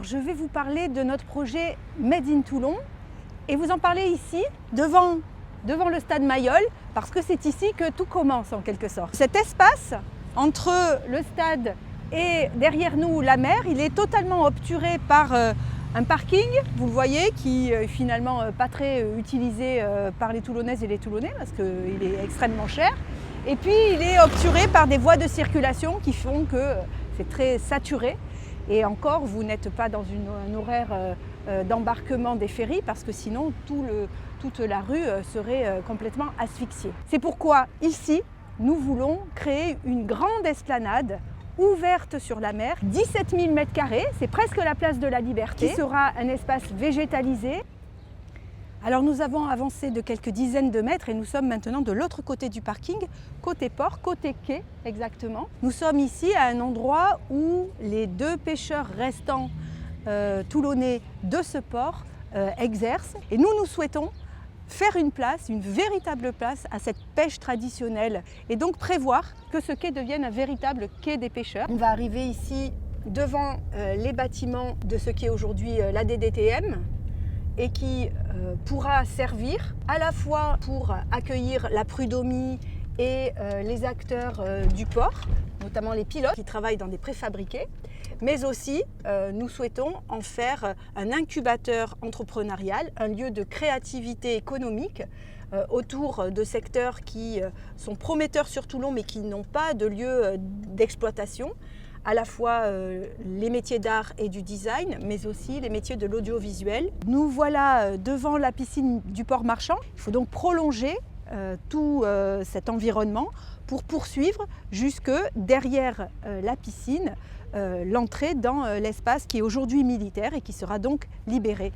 Je vais vous parler de notre projet Made in Toulon et vous en parler ici, devant le stade Mayol, parce que c'est ici que tout commence en quelque sorte. Cet espace entre le stade et derrière nous la mer, il est totalement obturé par un parking, vous le voyez, qui est finalement pas très utilisé par les Toulonnaises et les Toulonnais parce qu'il est extrêmement cher. Et puis il est obturé par des voies de circulation qui font que c'est très saturé. Et encore, vous n'êtes pas dans un horaire d'embarquement des ferries parce que sinon toute la rue serait complètement asphyxiée. C'est pourquoi ici, nous voulons créer une grande esplanade ouverte sur la mer, 17 000 m², c'est presque la place de la Liberté, qui sera un espace végétalisé. Alors nous avons avancé de quelques dizaines de mètres et nous sommes maintenant de l'autre côté du parking, côté port, côté quai exactement. Nous sommes ici à un endroit où les deux pêcheurs restants toulonnais de ce port exercent. Et nous souhaitons faire une place, une véritable place à cette pêche traditionnelle et donc prévoir que ce quai devienne un véritable quai des pêcheurs. On va arriver ici devant les bâtiments de ce qui est aujourd'hui la DDTM et qui pourra servir à la fois pour accueillir la prud'homie et les acteurs du port, notamment les pilotes qui travaillent dans des préfabriqués, mais aussi nous souhaitons en faire un incubateur entrepreneurial, un lieu de créativité économique autour de secteurs qui sont prometteurs sur Toulon mais qui n'ont pas de lieu d'exploitation, à la fois les métiers d'art et du design, mais aussi les métiers de l'audiovisuel. Nous voilà devant la piscine du port marchand. Il faut donc prolonger tout cet environnement pour poursuivre jusque derrière la piscine, l'entrée dans l'espace qui est aujourd'hui militaire et qui sera donc libéré.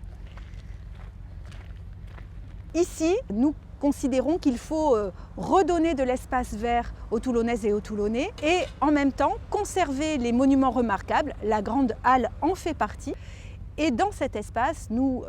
Ici, nous considérons qu'il faut redonner de l'espace vert aux Toulonnaises et aux Toulonnais et en même temps conserver les monuments remarquables. La Grande Halle en fait partie. Et dans cet espace, nous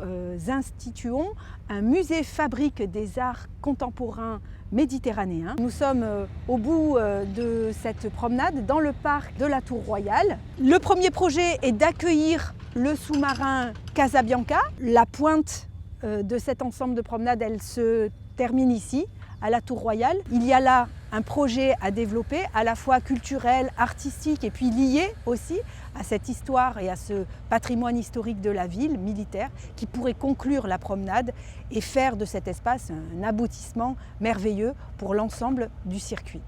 instituons un musée fabrique des arts contemporains méditerranéens. Nous sommes au bout de cette promenade dans le parc de la Tour Royale. Le premier projet est d'accueillir le sous-marin Casabianca. La pointe de cet ensemble de promenades, elle se termine ici, à la Tour Royale. Il y a là un projet à développer, à la fois culturel, artistique et puis lié aussi à cette histoire et à ce patrimoine historique de la ville militaire qui pourrait conclure la promenade et faire de cet espace un aboutissement merveilleux pour l'ensemble du circuit.